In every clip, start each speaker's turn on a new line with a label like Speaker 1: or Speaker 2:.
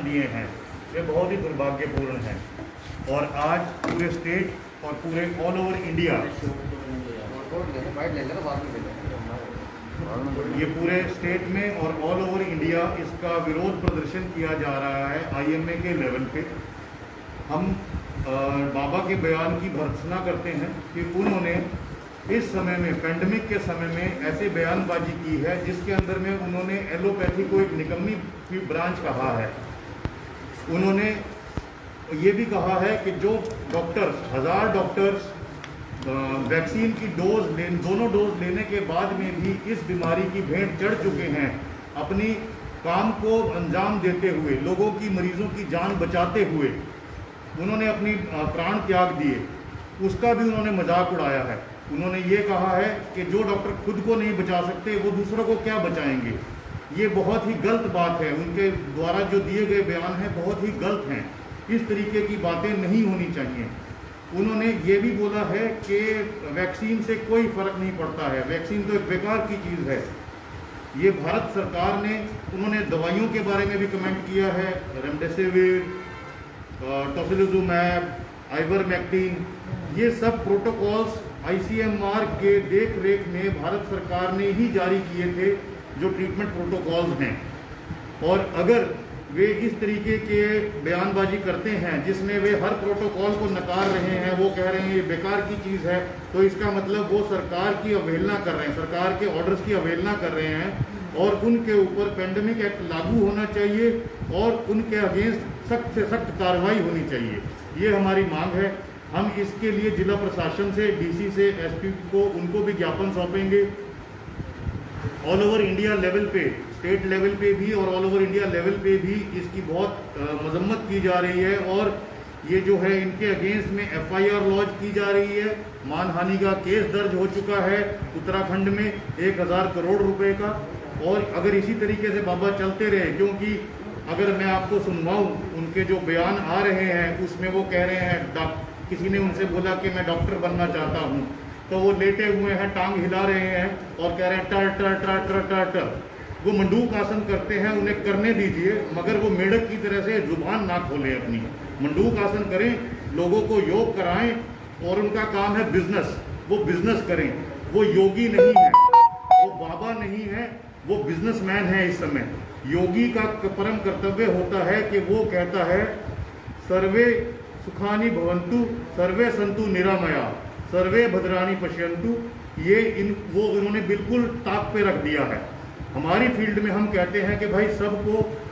Speaker 1: दिए हैं वे बहुत ही दुर्भाग्यपूर्ण हैं। और आज पूरे स्टेट और पूरे ऑल ओवर इंडिया, ये पूरे स्टेट में और ऑल ओवर इंडिया इसका विरोध प्रदर्शन किया जा रहा है IMA के लेवल पे। हम बाबा के बयान की भर्त्सना करते हैं कि उन्होंने इस समय में, पेंडेमिक के समय में ऐसे बयानबाजी की है जिसके अंदर में उन्होंने एलोपैथी को एक निकम्मी की ब्रांच कहा है। उन्होंने ये भी कहा है कि जो डॉक्टर्स, 1000 डॉक्टर्स वैक्सीन की दोनों डोज लेने के बाद में भी इस बीमारी की भेंट चढ़ चुके हैं, अपनी काम को अंजाम देते हुए, लोगों की, मरीजों की जान बचाते हुए उन्होंने अपनी प्राण त्याग दिए, उसका भी उन्होंने मजाक उड़ाया है। उन्होंने ये कहा है कि जो डॉक्टर खुद को नहीं बचा सकते वो दूसरों को क्या बचाएंगे। ये बहुत ही गलत बात है, उनके द्वारा जो दिए गए बयान हैं बहुत ही गलत हैं, इस तरीके की बातें नहीं होनी चाहिए। उन्होंने ये भी बोला है कि वैक्सीन से कोई फ़र्क नहीं पड़ता है, वैक्सीन तो एक बेकार की चीज़ है। ये भारत सरकार ने, उन्होंने दवाइयों के बारे में भी कमेंट किया है, रेमडेसिविर, टोसिलिजुमैब, आइवरमेक्टिन, ये सब प्रोटोकॉल्स ICMR के देख रेख में भारत सरकार ने ही जारी किए थे जो ट्रीटमेंट प्रोटोकॉल्स हैं। और अगर वे इस तरीके के बयानबाजी करते हैं जिसमें वे हर प्रोटोकॉल को नकार रहे हैं, वो कह रहे हैं ये बेकार की चीज़ है, तो इसका मतलब वो सरकार की अवहेलना कर रहे हैं, सरकार के ऑर्डर्स की अवहेलना कर रहे हैं। और उनके ऊपर पेंडेमिक एक्ट लागू होना चाहिए और उनके अगेंस्ट सख्त से सख्त कार्रवाई होनी चाहिए, ये हमारी मांग है। हम इसके लिए जिला प्रशासन से, DC से, SP को, उनको भी ज्ञापन सौंपेंगे। ऑल ओवर इंडिया लेवल पे, स्टेट लेवल पे भी और ऑल ओवर इंडिया लेवल पे भी इसकी बहुत मजम्मत की जा रही है। और ये जो है इनके अगेंस्ट में FIR लॉन्च की जा रही है, मानहानि का केस दर्ज हो चुका है उत्तराखंड में 1000 करोड़ रुपए का। और अगर इसी तरीके से बाबा चलते रहे, क्योंकि अगर मैं आपको सुनवाऊँ उनके जो बयान आ रहे हैं उसमें वो कह रहे हैं, किसी ने उनसे बोला कि मैं डॉक्टर बनना चाहता हूँ, तो वो लेटे हुए हैं, टांग हिला रहे हैं और कह रहे हैं टर टर टर टर टर टर। वो मंडूक आसन करते हैं, उन्हें करने दीजिए, मगर वो मेढक की तरह से जुबान ना खोलें अपनी। मंडूक आसन करें, लोगों को योग कराएं, और उनका काम है बिजनेस, वो बिजनेस करें। वो योगी नहीं है, वो बाबा नहीं है, वो बिजनेसमैन है। इस समय योगी का परम कर्तव्य होता है कि वो कहता है सर्वे सुखानि भवन्तु, सर्वे सन्तु निरामया, सर्वे भद्राणि पश्यन्तु। वो इन्होंने बिल्कुल ताक पे रख दिया है। हमारी फील्ड में हम कहते हैं कि भाई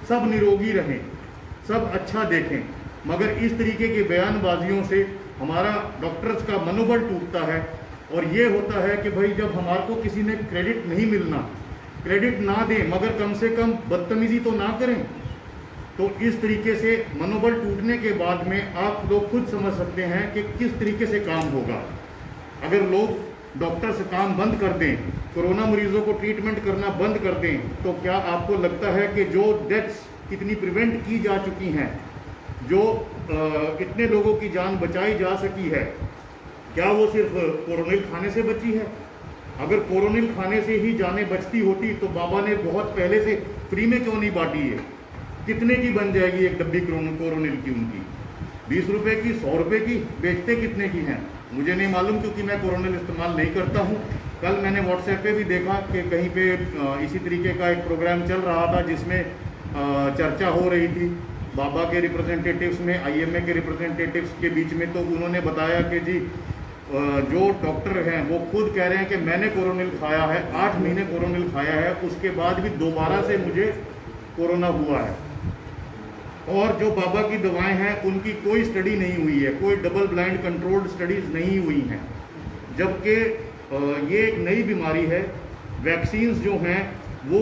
Speaker 1: सब निरोगी रहें, सब अच्छा देखें, मगर इस तरीके की बयानबाजियों से हमारा डॉक्टर्स का मनोबल टूटता है। और ये होता है कि भाई जब हमारे को किसी ने क्रेडिट नहीं मिलना, क्रेडिट ना दें, मगर कम से कम बदतमीजी तो ना करें। तो इस तरीके से मनोबल टूटने के बाद में आप लोग खुद समझ सकते हैं कि किस तरीके से काम होगा। अगर लोग डॉक्टर से काम बंद कर दें, कोरोना मरीजों को ट्रीटमेंट करना बंद कर दें, तो क्या आपको लगता है कि जो डेथ्स इतनी प्रिवेंट की जा चुकी हैं, जो इतने लोगों की जान बचाई जा सकी है, क्या वो सिर्फ कोरोनिल खाने से बची है? अगर कोरोनिल खाने से ही जानें बचती होती तो बाबा ने बहुत पहले से फ्री में क्यों नहीं बांटी है? कितने की बन जाएगी एक डब्बी कोरोनिल की उनकी? 20 रुपये की, 100 रुपये की? बेचते कितने की हैं मुझे नहीं मालूम, क्योंकि मैं कोरोनिल इस्तेमाल नहीं करता हूँ। कल मैंने व्हाट्सएप पे भी देखा कि कहीं पे इसी तरीके का एक प्रोग्राम चल रहा था जिसमें चर्चा हो रही थी बाबा के रिप्रेजेंटेटिव्स में, IMA के रिप्रेजेंटेटिव्स के बीच में। तो उन्होंने बताया कि जी जो डॉक्टर हैं वो खुद कह रहे हैं कि मैंने कोरोनिल खाया है, 8 महीने कोरोनिल खाया है, उसके बाद भी दोबारा से मुझे कोरोना हुआ है। और जो बाबा की दवाएं हैं उनकी कोई स्टडी नहीं हुई है, कोई डबल ब्लाइंड कंट्रोल्ड स्टडीज़ नहीं हुई हैं, जबकि ये एक नई बीमारी है। वैक्सीन्स जो हैं वो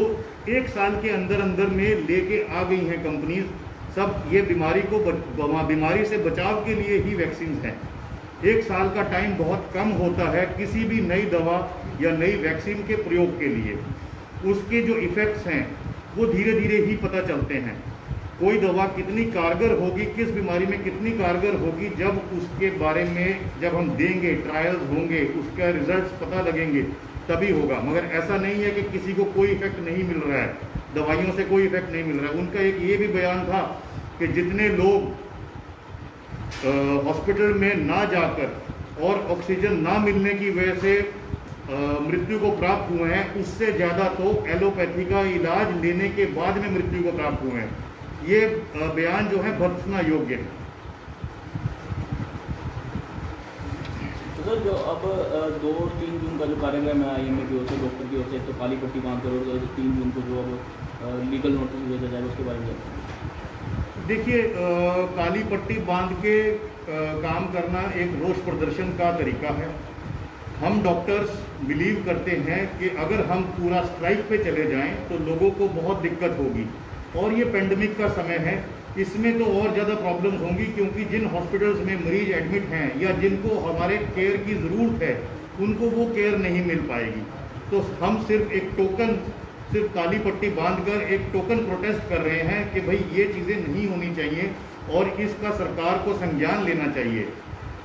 Speaker 1: 1 साल के अंदर में लेके आ गई हैं कंपनीज सब। ये बीमारी से बचाव के लिए ही वैक्सीन्स हैं। 1 साल का टाइम बहुत कम होता है किसी भी नई दवा या नई वैक्सीन के प्रयोग के लिए। उसके जो इफ़ेक्ट्स हैं वो धीरे धीरे ही पता चलते हैं। कोई दवा कितनी कारगर होगी, किस बीमारी में कितनी कारगर होगी, जब उसके बारे में जब हम देंगे, ट्रायल्स होंगे, उसका रिजल्ट्स पता लगेंगे, तभी होगा। मगर ऐसा नहीं है कि किसी को कोई इफेक्ट नहीं मिल रहा है, दवाइयों से कोई इफेक्ट नहीं मिल रहा है। उनका एक ये भी बयान था कि जितने लोग हॉस्पिटल में ना जाकर और ऑक्सीजन ना मिलने की वजह से मृत्यु को प्राप्त हुए हैं, उससे ज़्यादा तो एलोपैथी का इलाज लेने के बाद में मृत्यु को प्राप्त हुए हैं। ये बयान जो है भर्त्सना योग्य है।
Speaker 2: तो सर, जो अब 2-3 जून का जो कार्यक्रम है IMA की ओर से, डॉक्टर की ओर से, तो काली पट्टी बांधकर और 3 जून को जो अब लीगल नोटिस भेजा जाएगा, उसके बारे में
Speaker 1: देखिए, काली पट्टी बांध के काम करना एक रोष प्रदर्शन का तरीका है। हम डॉक्टर्स बिलीव करते हैं कि अगर हम पूरा स्ट्राइक पे चले जाएं तो लोगों को बहुत दिक्कत होगी, और ये पेंडेमिक का समय है, इसमें तो और ज़्यादा प्रॉब्लम्स होंगी, क्योंकि जिन हॉस्पिटल्स में मरीज एडमिट हैं या जिनको हमारे केयर की ज़रूरत है, उनको वो केयर नहीं मिल पाएगी। तो हम सिर्फ काली पट्टी बांधकर एक टोकन प्रोटेस्ट कर रहे हैं कि भाई ये चीज़ें नहीं होनी चाहिए और इसका सरकार को संज्ञान लेना चाहिए।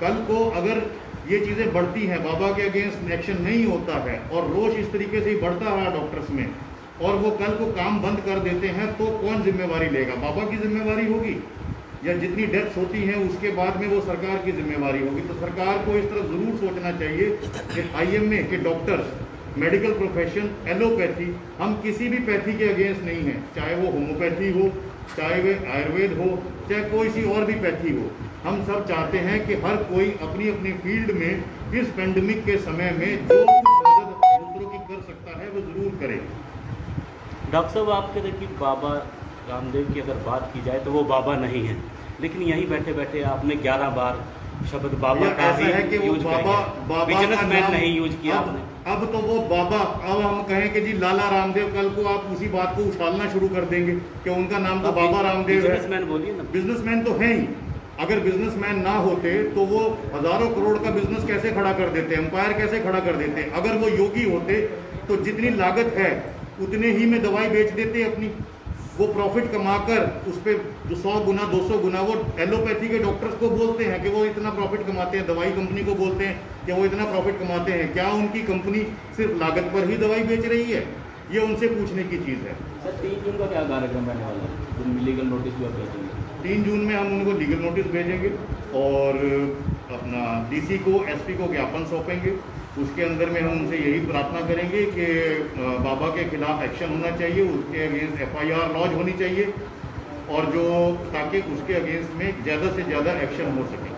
Speaker 1: कल को अगर ये चीज़ें बढ़ती हैं, बाबा के अगेंस्ट एक्शन नहीं होता है और रोष इस तरीके से ही बढ़ता रहा डॉक्टर्स में, और वो कल को काम बंद कर देते हैं, तो कौन जिम्मेवारी लेगा? बाबा की जिम्मेवारी होगी, या जितनी डेथ्स होती हैं उसके बाद में वो सरकार की जिम्मेवारी होगी? तो सरकार को इस तरह ज़रूर सोचना चाहिए कि IMA के डॉक्टर्स, मेडिकल प्रोफेशन, एलोपैथी, हम किसी भी पैथी के अगेंस्ट नहीं हैं, चाहे वो होम्योपैथी हो, चाहे वे आयुर्वेद हो, चाहे कोई सी और भी पैथी हो। हम सब चाहते हैं कि हर कोई अपनी अपनी फील्ड में इस पेंडेमिक के समय में जो मदद दूसरों की कर सकता है वो ज़रूर करे।
Speaker 2: डॉक्टर साहब, आप कहते हैं कि बाबा रामदेव की अगर बात की जाए तो वो बाबा नहीं है, लेकिन यहीं बैठे बैठे आपने 11 बार शब्द बाबा का
Speaker 1: ऐसा है कि वो बाबा
Speaker 2: बिजनेसमैन नहीं यूज किया आपने।
Speaker 1: अब तो वो बाबा, अब हम कहें कि जी लाला रामदेव, कल को आप उसी बात को उछालना शुरू कर देंगे कि उनका नाम तो बाबा रामदेव है।
Speaker 2: बिजनेसमैन बोलिए ना।
Speaker 1: बिजनेसमैन तो है ही। अगर बिजनेसमैन ना होते तो वो हजारों करोड़ का बिजनेस कैसे खड़ा कर देते, एम्पायर कैसे खड़ा कर देते? अगर वो योगी होते तो जितनी लागत है उतने ही में दवाई बेच देते अपनी, वो प्रॉफिट कमाकर उस पर 100 गुना 200 गुना। वो एलोपैथी के डॉक्टर्स को बोलते हैं कि वो इतना प्रॉफिट कमाते हैं, दवाई कंपनी को बोलते हैं कि वो इतना प्रॉफिट कमाते हैं। क्या उनकी कंपनी सिर्फ लागत पर ही दवाई बेच रही है? ये उनसे पूछने की चीज़ है।
Speaker 2: सर, 3 जून का क्या कार्यक्रम रहने वाला है? लीगल नोटिस भी आप भेजेंगे?
Speaker 1: 3 जून में हम उनको लीगल नोटिस भेजेंगे और अपना DC को, SP को ज्ञापन सौंपेंगे। उसके अंदर में हम उनसे यही प्रार्थना करेंगे कि बाबा के खिलाफ एक्शन होना चाहिए, उसके अगेंस्ट FIR लॉन्च होनी चाहिए, और जो ताकि उसके अगेंस्ट में ज़्यादा से ज़्यादा एक्शन हो सके।